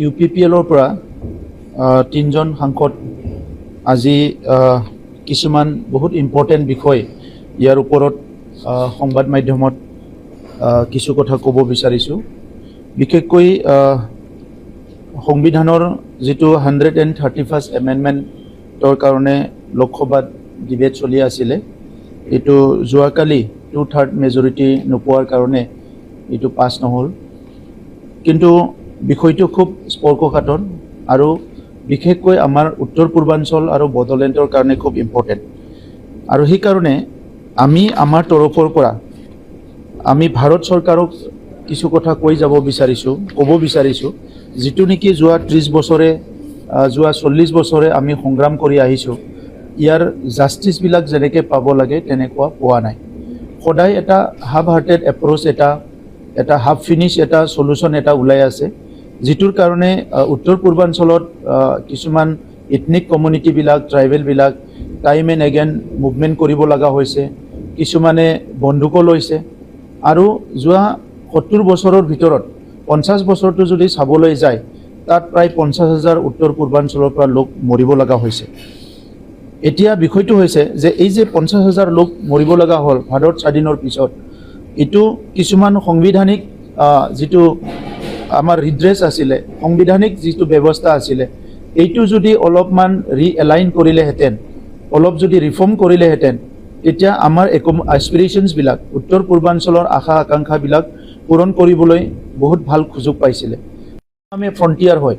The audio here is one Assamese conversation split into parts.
UPPLৰ পৰা তিনজন সাংসদ আজি কিছুমান বহুত ইম্পৰ্টেণ্ট বিষয় ইয়াৰ ওপৰত সংবাদ মাধ্যমত কিছু কথা ক'ব বিচাৰিছোঁ। বিশেষকৈ সংবিধানৰ যিটো 131st এমেণ্ডমেণ্টৰ কাৰণে লোকসভাত ডিবেট চলি আছিলে, এইটো যোৱাকালি 2/3 মেজৰিটি নোপোৱাৰ কাৰণে এইটো পাছ নহ'ল। কিন্তু বিষয়টো খুব স্পৰ্শকাতৰ আৰু বিশেষকৈ আমাৰ উত্তৰ পূৰ্বাঞ্চল আৰু বড়োলেণ্ডৰ কাৰণে খুব ইম্পৰ্টেণ্ট। আৰু সেইকাৰণে আমি আমাৰ তৰফৰ পৰা আমি ভাৰত চৰকাৰক কিছু কথা ক'ব বিচাৰিছোঁ, যিটো নেকি যোৱা 30 বছৰে যোৱা 40 বছৰে আমি সংগ্ৰাম কৰি আহিছোঁ। ইয়াৰ জাষ্টিছবিলাক যেনেকৈ পাব লাগে তেনেকুৱা পোৱা নাই। সদায় এটা হাফ হাৰ্টেড এপ্ৰ'চ, এটা হাফ ফিনিছ এটা সলিউশ্যন এটা ওলাই আছে, যিটোৰ কাৰণে উত্তৰ পূৰ্বাঞ্চলত কিছুমান এথনিক কমিউনিটিবিলাক, ট্ৰাইবেলবিলাক টাইম এণ্ড এগেইন মুভমেণ্ট কৰিব লগা হৈছে। কিছুমানে বন্দুকো লৈছে আৰু যোৱা 70 বছৰৰ ভিতৰত 50 বছৰটো যদি চাবলৈ যায়, তাত প্ৰায় 50,000 উত্তৰ পূৰ্বাঞ্চলৰ পৰা লোক মৰিব লগা হৈছে। এতিয়া বিষয়টো হৈছে যে এই যে 50,000 লোক মৰিব লগা হ'ল ভাৰত স্বাধীনৰ পিছত, এইটো কিছুমান সাংবিধানিক যিটো আমাৰ ৰিড্ৰেছ আছিলে, সাংবিধানিক যিটো ব্যৱস্থা আছিলে, এইটো যদি অলপমান ৰিএলাইন কৰিলেহেঁতেন, অলপ যদি ৰিফৰ্ম কৰিলেহেঁতেন, তেতিয়া আমাৰ এস্পিৰেশ্যনছবিলাক, উত্তৰ পূৰ্বাঞ্চলৰ আশা আকাংক্ষাবিলাক পূৰণ কৰিবলৈ বহুত ভাল সুযোগ পাইছিলে। আমি ফ্ৰণ্টিয়াৰ হয়,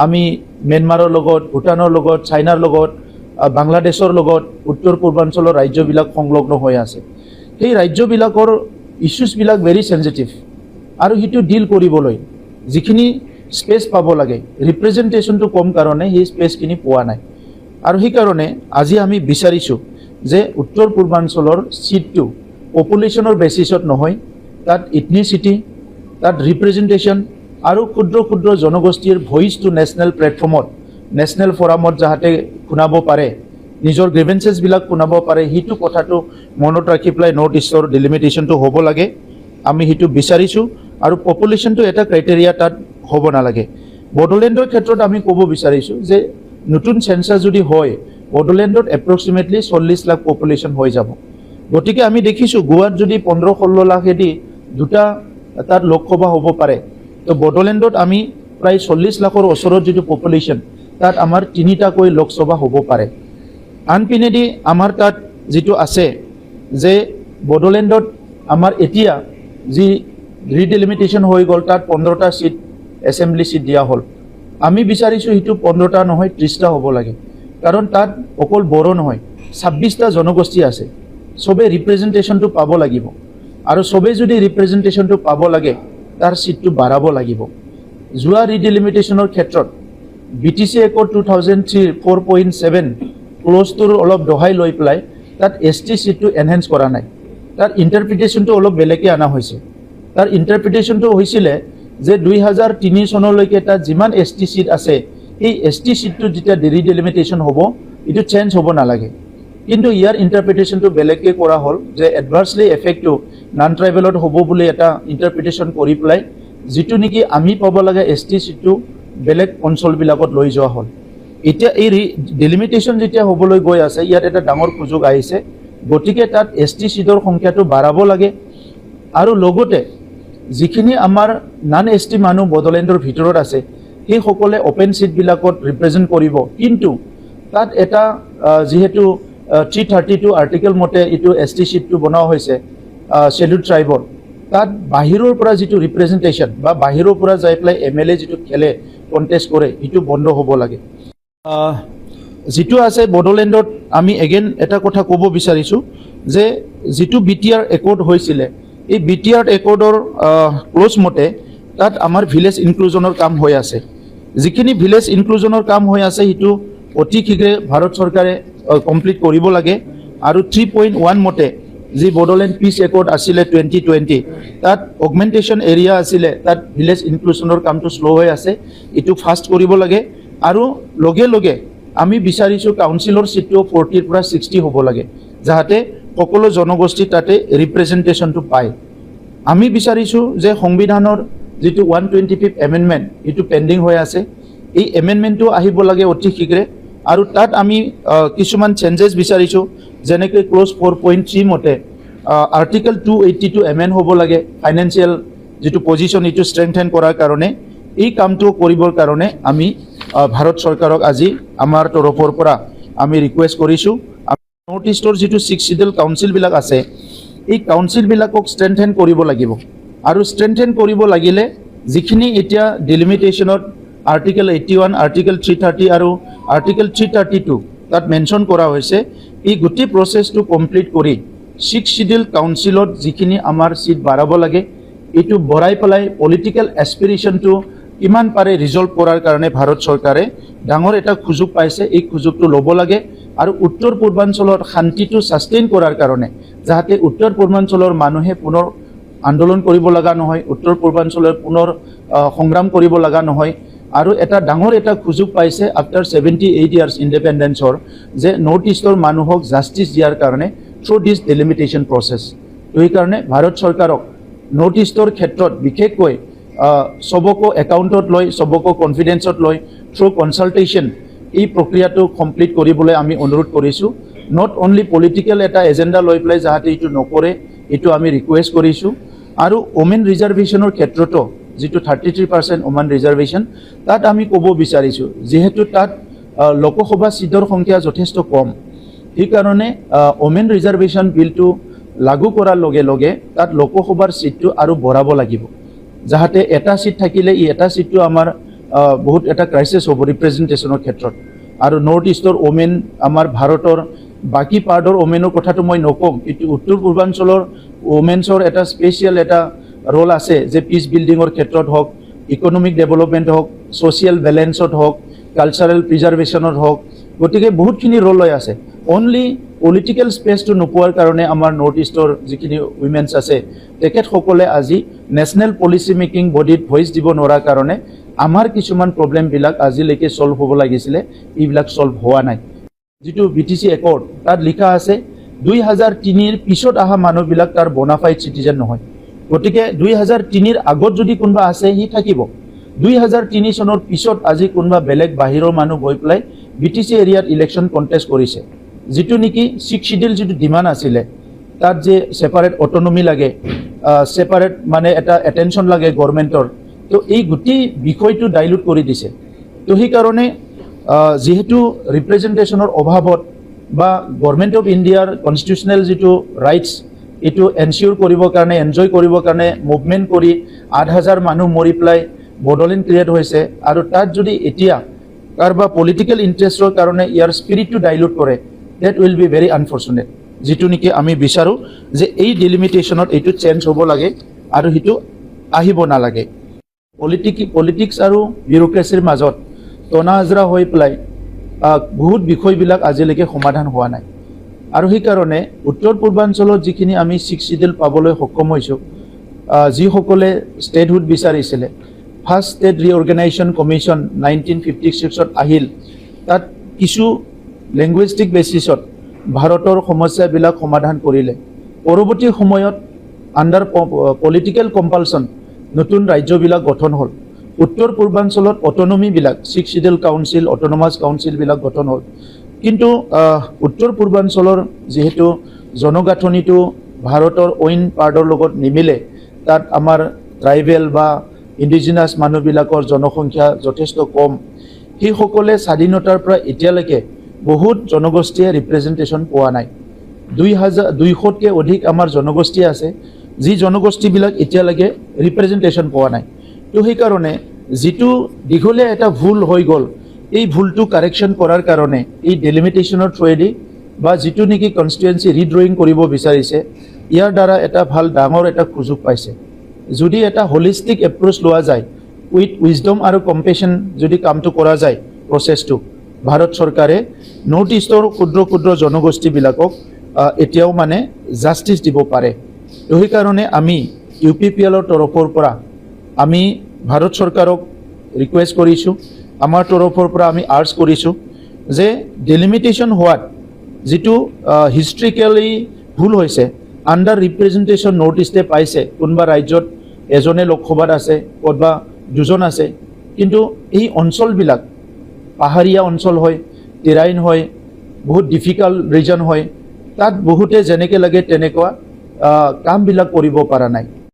আমি ম্যানমাৰৰ লগত, ভূটানৰ লগত, চাইনাৰ লগত, বাংলাদেশৰ লগত উত্তৰ পূৰ্বাঞ্চলৰ ৰাজ্যবিলাক সংলগ্ন হৈ আছে। সেই ৰাজ্যবিলাকৰ ইছ্যুছবিলাক ভেৰি চেঞ্চিটিভ আৰু সেইটো ডিল কৰিবলৈ যিখিনি স্পেচ পাব লাগে, ৰিপ্ৰেজেণ্টেশ্যনটো কম কাৰণে সেই স্পেচখিনি পোৱা নাই। আৰু সেইকাৰণে আজি আমি বিচাৰিছোঁ যে উত্তৰ পূৰ্বাঞ্চলৰ চিটটো পপুলেশ্যনৰ বেচিছত নহয়, তাত ইথনিচিটি, তাত ৰিপ্ৰেজেণ্টেশ্যন আৰু ক্ষুদ্ৰ ক্ষুদ্ৰ জনগোষ্ঠীৰ ভইচটো নেশ্যনেল প্লেটফৰ্মত, নেশ্যনেল ফৰামত যাতে শুনাব পাৰে, নিজৰ গ্ৰিভেঞ্চেছবিলাক শুনাব পাৰে, সেইটো কথাটো মনত ৰাখি পেলাই নৰ্থ ইষ্টৰ ডিলিমিটেশ্যনটো হ'ব লাগে। আমি সেইটো বিচাৰিছোঁ আৰু পপুলেশ্যনটো এটা ক্ৰাইটেৰিয়া তাত হ'ব নালাগে। বড়োলেণ্ডৰ ক্ষেত্ৰত আমি ক'ব বিচাৰিছোঁ যে নতুন চেঞ্চাছ যদি হয়, বড়োলেণ্ডত এপ্ৰক্সিমেটলি 40 লাখ পপুলেশ্যন হৈ যাব। গতিকে আমি দেখিছোঁ গোৱাত যদি 15-16 লাখেদি দুটা তাত লোকসভা হ'ব পাৰে, তো বড়োলেণ্ডত আমি প্ৰায় 40 লাখৰ ওচৰত যিটো পপুলেশ্যন, তাত আমাৰ 3টাকৈ লোকসভা হ'ব পাৰে। আনপিনেদি আমাৰ তাত যিটো আছে যে বড়োলেণ্ডত আমাৰ এতিয়া যি ৰিডিলিমিটেশ্যন হৈ গ'ল, তাত 15টা চিট এছেম্বলি চিট দিয়া হ'ল। আমি বিচাৰিছোঁ সেইটো 15টা নহয় 30টা হ'ব লাগে, কাৰণ তাত অকল বড়ো নহয় 26টা জনগোষ্ঠী আছে। চবেই ৰিপ্ৰেজেণ্টেশ্যনটো পাব লাগিব আৰু চবেই যদি ৰিপ্ৰেজেণ্টেশ্যনটো পাব লাগে, তাৰ চিটটো বাঢ়াব লাগিব। যোৱা ৰিডিলিমিটেশ্যনৰ ক্ষেত্ৰত BTC একট 2003 4.7 ক্ল'জটোৰ অলপ দহাই লৈ পেলাই তাত ST চিটটো এনহেঞ্চ কৰা নাই, তাৰ ইণ্টাৰপ্ৰিটেশ্যনটো অলপ বেলেগকৈ অনা হৈছে। তাৰ ইণ্টাৰপ্ৰিটেশ্যনটো হৈছিলে যে 2003 চনলৈকে তাত যিমান ST চিট আছে, সেই ST চিটটো যেতিয়া ৰিডিলিমিটেশ্যন হ'ব, এইটো চেঞ্জ হ'ব নালাগে। কিন্তু ইয়াৰ ইণ্টাৰপ্ৰিটেশ্যনটো বেলেগকৈ কৰা হ'ল যে এডভাৰ্চলি এফেক্টটো নন ট্ৰাইবেলত হ'ব বুলি এটা ইণ্টাৰপ্ৰিটেশ্যন কৰি পেলাই যিটো নেকি আমি পাব লাগে ST চিটটো বেলেগ অঞ্চলবিলাকত লৈ যোৱা হ'ল। এতিয়া এই ডিলিমিটেশ্যন যেতিয়া হ'বলৈ গৈ আছে, ইয়াত এটা ডাঙৰ সুযোগ আহিছে। গতিকে তাত ST চিটৰ সংখ্যাটো বাঢ়াব লাগে আৰু লগতে যিখিনি আমাৰ নন ST মানুহ বড়োলেণ্ডৰ ভিতৰত আছে, সেইসকলে অ'পেন চিটবিলাকত ৰিপ্ৰেজেণ্ট কৰিব। কিন্তু তাত এটা যিহেতু 332 আৰ্টিকেল মতে এইটো ST চিটটো বনোৱা হৈছে শ্বেডিউল ট্ৰাইবৰ, তাত বাহিৰৰ পৰা যিটো ৰিপ্ৰেজেণ্টেশ্যন বা বাহিৰৰ পৰা যাই পেলাই MLA যিটো খেলে, কণ্টেষ্ট কৰে, সেইটো বন্ধ হ'ব লাগে। যিটো আছে বড়োলেণ্ডত আমি এগেইন এটা কথা ক'ব বিচাৰিছোঁ যে যিটো BTR একৰ্ড হৈছিলে, এই BTR একৰ্ডৰ ক্ল'জ মতে তাত আমাৰ ভিলেজ ইনক্লুজনৰ কাম হৈ আছে। যিখিনি ভিলেজ ইনক্লুজনৰ কাম হৈ আছে, সেইটো অতি শীঘ্ৰে ভাৰত চৰকাৰে কমপ্লিট কৰিব লাগে। আৰু 3.1 মতে যি বড়োলেণ্ড পিচ একৰ্ড আছিলে 2020, তাত অগমেণ্টেশ্যন এৰিয়া আছিলে, তাত ভিলেজ ইনক্লুজনৰ কামটো শ্ল' হৈ আছে, এইটো ফাষ্ট কৰিব লাগে। আৰু লগে লগে আমি বিচাৰিছোঁ কাউন্সিলৰ চিটটো 40ৰ পৰা 60 হ'ব লাগে, যাতে সকলো জনগোষ্ঠী তাতে ৰিপ্ৰেজেণ্টেশ্যনটো পায়। আমি বিচাৰিছোঁ যে সংবিধানৰ যিটো 125th এমেণ্ডমেণ্ট এইটো পেণ্ডিং হৈ আছে এই এমেণ্ডমেণ্টটো আহিব লাগে অতি শীঘ্ৰে আৰু তাত আমি কিছুমান চেঞ্জেছ বিচাৰিছোঁ যেনেকৈ ক্লজ 4.3 মতে আৰ্টিকল 282 এমেণ্ড হ'ব লাগে ফাইনেন্সিয়েল যিটো পজিশ্যন এইটো ষ্ট্ৰেংথেন কৰাৰ কাৰণে এই কামটো কৰিবৰ কাৰণে আমি ভাৰত চৰকাৰক আজি আমাৰ তৰফৰ পৰা আমি ৰিকুৱেষ্ট কৰিছোঁ নৰ্থ ইষ্টৰ যিটো 6 শিডিউল কাউন্সিলবিলাক আছে এই কাউন্সিলবিলাকক ষ্ট্ৰেংথেন কৰিব লাগিব আৰু ষ্ট্ৰেংথেন কৰিব লাগিলে যিখিনি এতিয়া ডিলিমিটেশ্যনত আৰ্টিকল 81 আৰ্টিকল 330 আৰু আৰ্টিকল 332 তাত মেনশ্যন কৰা হৈছে এই গোটেই প্ৰচেছটো কমপ্লিট কৰি 6 শিডিউল কাউন্সিলত যিখিনি আমাৰ সিট বাঢ়াব লাগে এইটো বঢ়াই পেলাই পলিটিকেল এছপিৰেশ্যনটো কিমান পাৰে ৰিজল্ভ কৰাৰ কাৰণে ভাৰত চৰকাৰে ডাঙৰ এটা সুযোগ পাইছে এই সুযোগটো ল'ব লাগে আৰু উত্তৰ পূৰ্বাঞ্চলৰ শান্তিটো সাষ্টেইন কৰাৰ কাৰণে যাতে উত্তৰ পূৰ্বাঞ্চলৰ মানুহে পুনৰ আন্দোলন কৰিব লগা নহয় উত্তৰ পূৰ্বাঞ্চলৰ পুনৰ সংগ্ৰাম কৰিব লগা নহয় আৰু এটা ডাঙৰ এটা সুযোগ পাইছে আফটাৰ 78 ইয়াৰ্ছ ইণ্ডিপেণ্ডেন্সৰ যে নৰ্থ ইষ্টৰ মানুহক জাষ্টিছ দিয়াৰ কাৰণে থ্ৰু দিছ ডিলিমিটেশ্যন প্ৰচেছ সেইকাৰণে ভাৰত চৰকাৰক নৰ্থ ইষ্টৰ ক্ষেত্ৰত বিশেষকৈ সবকো একাউণ্টত লৈ সবকো কনফিডেন্সত লৈ থ্ৰু কনচালটেশ্যন এই প্ৰক্ৰিয়াটো কমপ্লিট কৰিবলৈ আমি অনুৰোধ কৰিছোঁ নট অনলি পলিটিকেল এটা এজেণ্ডা লৈ পেলাই যাতে এইটো নকৰে এইটো আমি ৰিকুৱেষ্ট কৰিছোঁ আৰু ওমেন ৰিজাৰ্ভেশ্যনৰ ক্ষেত্ৰতো যিটো 33% ওমেন ৰিজাৰ্ভেশ্যন তাত আমি ক'ব বিচাৰিছোঁ যিহেতু তাত লোকসভা সিটৰ সংখ্যা যথেষ্ট কম সেইকাৰণে ওমেন ৰিজাৰ্ভেশ্যন বিলটো লাগু কৰাৰ লগে লগে তাত লোকসভাৰ সিটটো আৰু বঢ়াব লাগিব যাতে এটা সিট থাকিলে এই এটা সিটটো আমাৰ বহুত এটা ক্ৰাইচিছ হ'ব ৰিপ্ৰেজেণ্টেশ্যনৰ ক্ষেত্ৰত আৰু নৰ্থ ইষ্টৰ ওমেন আমাৰ ভাৰতৰ বাকী পাৰ্টৰ ওমেনৰ কথাটো মই নকওঁ এইটো উত্তৰ পূৰ্বাঞ্চলৰ ওমেন্সৰ এটা স্পেচিয়েল এটা ৰোল আছে যে পিচ বিল্ডিঙৰ ক্ষেত্ৰত হওক ইকনমিক ডেভেলপমেণ্ট হওক ছ'চিয়েল বেলেঞ্চত হওক কালচাৰেল প্ৰিজাৰ্ভেশ্যনত হওক গতিকে বহুতখিনি ৰোল লৈ আছে অনলি পলিটিকেল স্পেচটো নোপোৱাৰ কাৰণে আমাৰ নৰ্থ ইষ্টৰ যিখিনি উইমেন্স আছে তেখেতসকলে আজি নেশ্যনেল পলিচি মেকিং বডিত ভইচ দিব নোৱাৰাৰ কাৰণে আমাৰ কিছুমান প্ৰব্লেমবিলাক আজিলৈকে ছল্ভ হ'ব লাগিছিলে এইবিলাক ছল্ভ হোৱা নাই যিটো BTC একৰ্ড তাত লিখা আছে 2003ৰ পিছত অহা মানুহবিলাক তাৰ বনাফাইড চিটিজেন নহয় গতিকে 2003ৰ আগত যদি কোনোবা আছে সি থাকিব 2003 চনৰ পিছত আজি কোনোবা বেলেগ বাহিৰৰ মানুহ গৈ পেলাই BTC এৰিয়াত ইলেকশ্যন কণ্টেষ্ট কৰিছে যিটো নেকি 6 শিডিউল যিটো ডিমাণ্ড আছিলে তাত যে সেপাৰেট অটনমি লাগে সেপাৰেট মানে এটা এটেনশ্যন লাগে গভৰ্ণমেণ্টৰ তো এই গোটেই বিষয়টো ডাইলুট কৰি দিছে তো সেইকাৰণে যেহেতু ৰিপ্ৰেজেণ্টেশ্যনৰ অভাৱত বা গভৰ্ণমেণ্ট অফ ইণ্ডিয়াৰ কনষ্টিটিউচনেল যিটো ৰাইটছ এইটো এনচিয়ৰ কৰিবৰ কাৰণে এনজয় কৰিবৰ কাৰণে মুভমেণ্ট কৰি 8,000 মানুহ মৰি পেলাই বডোলেণ্ড ক্ৰিয়েট হৈছে আৰু তাত যদি এতিয়া কাৰোবাৰ পলিটিকেল ইণ্টাৰেষ্টৰ কাৰণে ইয়াৰ স্পিৰিটটো ডাইলুট কৰে that will be very unfortunate যিটো নেকি আমি বিচাৰোঁ যে এই ডিলিমিটেশ্যনত এইটো চেঞ্জ হ'ব লাগে আৰু সেইটো আহিব নালাগে পলিটিক্স আৰু বিউৰক্ৰেচিৰ মাজত টনা আজৰা হৈ পেলাই বহুত বিষয়বিলাক আজিলৈকে সমাধান হোৱা নাই আৰু সেইকাৰণে উত্তৰ পূৰ্বাঞ্চলত যিখিনি আমি 6 শিডিউল পাবলৈ সক্ষম হৈছোঁ যিসকলে ষ্টেটহুড বিচাৰিছিলে ফাৰ্ষ্ট ষ্টেট ৰিঅৰ্গেনাইজেশ্যন কমিশ্যন 1956ত আহিল তাত কিছু লেংগুৱেষ্টিক বেচিছত ভাৰতৰ সমস্যাবিলাক সমাধান কৰিলে পৰৱৰ্তী সময়ত আণ্ডাৰ পলিটিকেল কম্পালচন নতুন ৰাজ্যবিলাক গঠন হ'ল উত্তৰ পূৰ্বাঞ্চলত অটনমিবিলাক 6 শিডিউল কাউন্সিল অটনমাছ কাউন্সিলবিলাক গঠন হ'ল কিন্তু উত্তৰ পূৰ্বাঞ্চলৰ যেহেতু জনগাঁথনিটো ভাৰতৰ অইন পাৰ্টৰ লগত নিমিলে তাত আমাৰ ট্ৰাইবেল বা ইণ্ডিজিনাছ মানুহবিলাকৰ জনসংখ্যা যথেষ্ট কম সেইসকলে স্বাধীনতাৰ পৰা এতিয়ালৈকে বহুত জনগোষ্ঠীয়ে ৰিপ্ৰেজেণ্টেশ্যন পোৱা নাই 200তকৈ অধিক আমাৰ জনগোষ্ঠী আছে যি জনগোষ্ঠীবিলাক এতিয়ালৈকে ৰিপ্ৰেজেণ্টেশ্যন পোৱা নাই তো সেইকাৰণে যিটো দীঘলীয়া এটা ভুল হৈ গ'ল এই ভুলটো কাৰেকশ্যন কৰাৰ কাৰণে এই ডেলিমিটেশ্যনৰ থ্ৰুৱেদি বা যিটো নেকি কনষ্টিটুৱেঞ্চি ৰিড্ৰয়িং কৰিব বিচাৰিছে ইয়াৰ দ্বাৰা এটা ভাল ডাঙৰ এটা সুযোগ পাইছে যদি এটা হলিষ্টিক এপ্ৰ'চ লোৱা যায় উইথ উইজডম আৰু কম্পেশ্যন যদি কামটো কৰা যায় প্ৰচেছটো ভাৰত চৰকাৰে নৰ্থ ইষ্টৰ ক্ষুদ্ৰ ক্ষুদ্ৰ জনগোষ্ঠীবিলাকক এতিয়াও মানে জাষ্টিছ দিব পাৰে তো সেইকাৰণে আমি UPPLৰ তৰফৰ পৰা আমি ভাৰত চৰকাৰক ৰিকুৱেষ্ট কৰিছোঁ আমাৰ তৰফৰ পৰা আমি আৰ্জ কৰিছোঁ যে ডিলিমিটেশ্যন হোৱাত যিটো হিষ্ট্ৰিকেলি ভুল হৈছে আণ্ডাৰ ৰিপ্ৰেজেণ্টেশ্যন নৰ্থ ইষ্টে পাইছে কোনোবা ৰাজ্যত এজনে লোকসভাত আছে ক'তবা দুজন আছে কিন্তু এই অঞ্চলবিলাক পাহাৰীয়া অঞ্চল হয় টেৰাইন হয় বহুত ডিফিকাল্ট ৰিজন হয় তাত বহুতে যেনেকৈ লাগে তেনেকুৱা কামবিলাক কৰিব পৰা নাই